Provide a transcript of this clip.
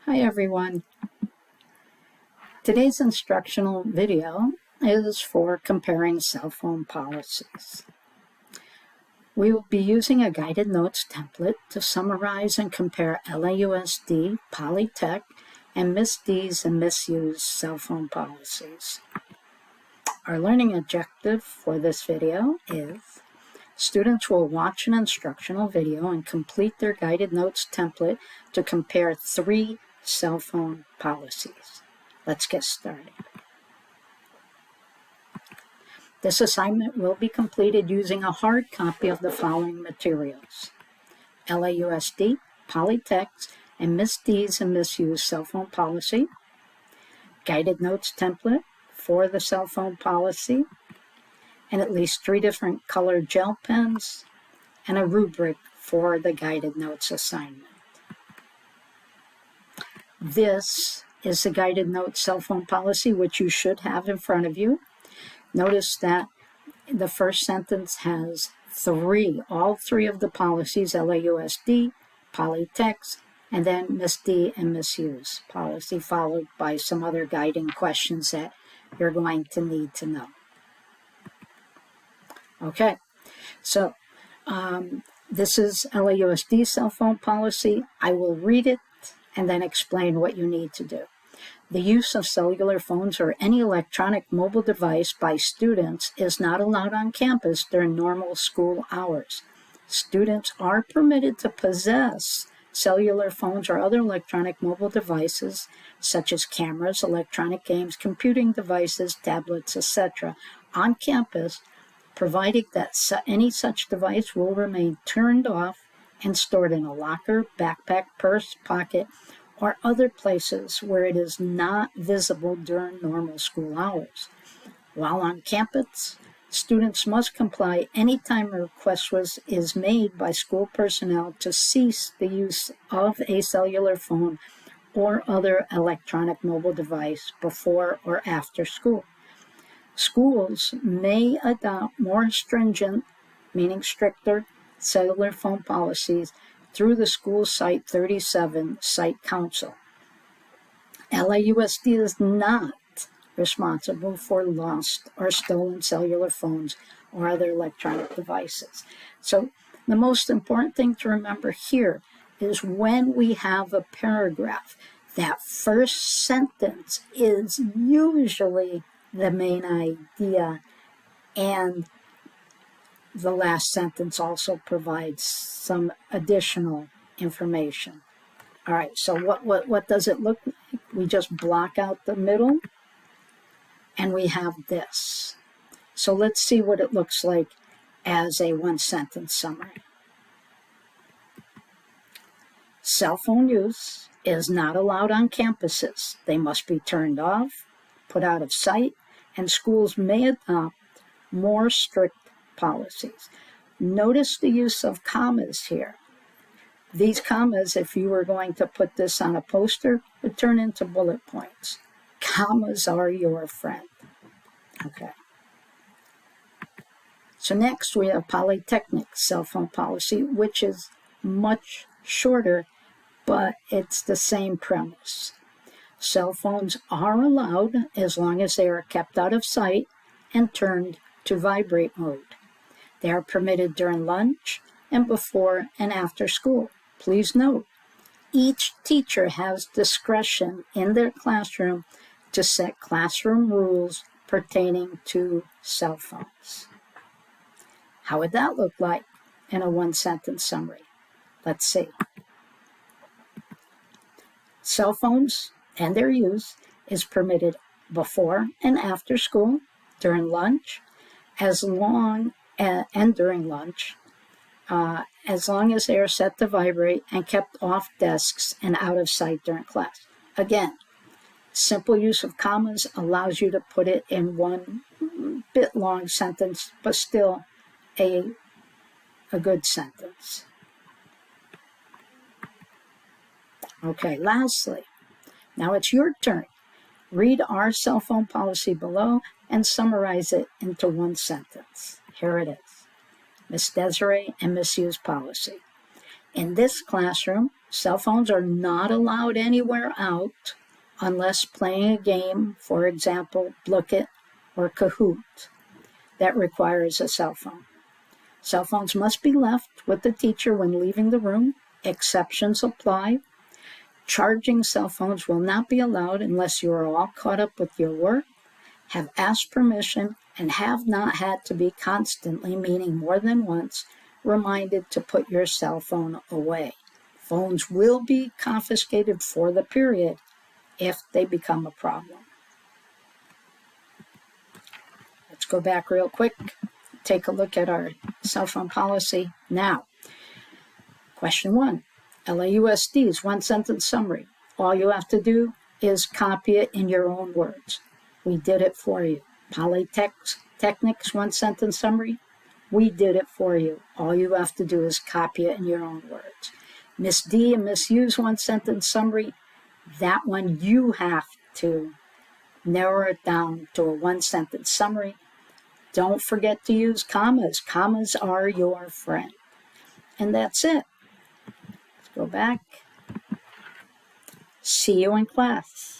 Hi everyone. Today's instructional video is for comparing cell phone policies. We will be using a guided notes template to summarize and compare LAUSD, Polytech, and MIS-D's and MIS-U's cell phone policies. Our learning objective for this video is students will watch an instructional video and complete their guided notes template to compare 3 cell phone policies. Let's get started. This assignment will be completed using a hard copy of the following materials: LAUSD, Polytech, and MIS-D's and MIS-U's cell phone policy, guided notes template for the cell phone policy, and at least 3 different colored gel pens, and a rubric for the guided notes assignment. This is the guided notes cell phone policy, which you should have in front of you. Notice that the first sentence has all three of the policies, LAUSD, Polytech, and then MIS-D and MIS-U's policy, followed by some other guiding questions that you're going to need to know. Okay, so this is LAUSD cell phone policy. I will read it and then explain what you need to do. The use of cellular phones or any electronic mobile device by students is not allowed on campus during normal school hours. Students are permitted to possess cellular phones or other electronic mobile devices, such as cameras, electronic games, computing devices, tablets, etc., on campus, provided that any such device will remain turned off and stored in a locker, backpack, purse, pocket, or other places where it is not visible during normal school hours. While on campus, students must comply anytime a request is made by school personnel to cease the use of a cellular phone or other electronic mobile device before or after school. Schools may adopt more stringent, meaning stricter, cellular phone policies through the School Site 37 Site Council. LAUSD is not responsible for lost or stolen cellular phones or other electronic devices. So the most important thing to remember here is when we have a paragraph, that first sentence is usually the main idea, and the last sentence also provides some additional information. All right, so what does it look like? We just block out the middle, and we have this. So let's see what it looks like as a one-sentence summary. Cell phone use is not allowed on campuses. They must be turned off, put out of sight, and schools may adopt more strict policies. Notice the use of commas here. These commas, if you were going to put this on a poster, would turn into bullet points. Commas are your friend. Okay. So next we have Polytechnic cell phone policy, which is much shorter, but it's the same premise. Cell phones are allowed as long as they are kept out of sight and turned to vibrate mode. They are permitted during lunch and before and after school. Please note, each teacher has discretion in their classroom to set classroom rules pertaining to cell phones. How would that look like in a one-sentence summary? Let's see. Cell phones and their use is permitted before and after school, during lunch, and during lunch, as long as they are set to vibrate and kept off desks and out of sight during class. Again, simple use of commas allows you to put it in one bit long sentence, but still a good sentence. Okay, lastly, now it's your turn. Read our cell phone policy below and summarize it into one sentence. Here it is. Miss Desiree and Miss U's policy. In this classroom, Cell phones are not allowed anywhere out unless playing a game, for example, Look It or Kahoot, that requires a cell phone. Cell phones must be left with the teacher when leaving the room. Exceptions apply. Charging cell phones will not be allowed unless you are all caught up with your work, have asked permission, and have not had to be constantly, meaning more than once, reminded to put your cell phone away. Phones will be confiscated for the period if they become a problem. Let's go back real quick, take a look at our cell phone policy now. Question 1, LAUSD's one sentence summary. All you have to do is copy it in your own words. We did it for you. Polytechnics one sentence summary. We did it for you. All you have to do is copy it in your own words. Miss D and Miss U's one sentence summary. That one you have to narrow it down to a one sentence summary. Don't forget to use commas. Commas are your friend. And that's it. Let's go back. See you in class.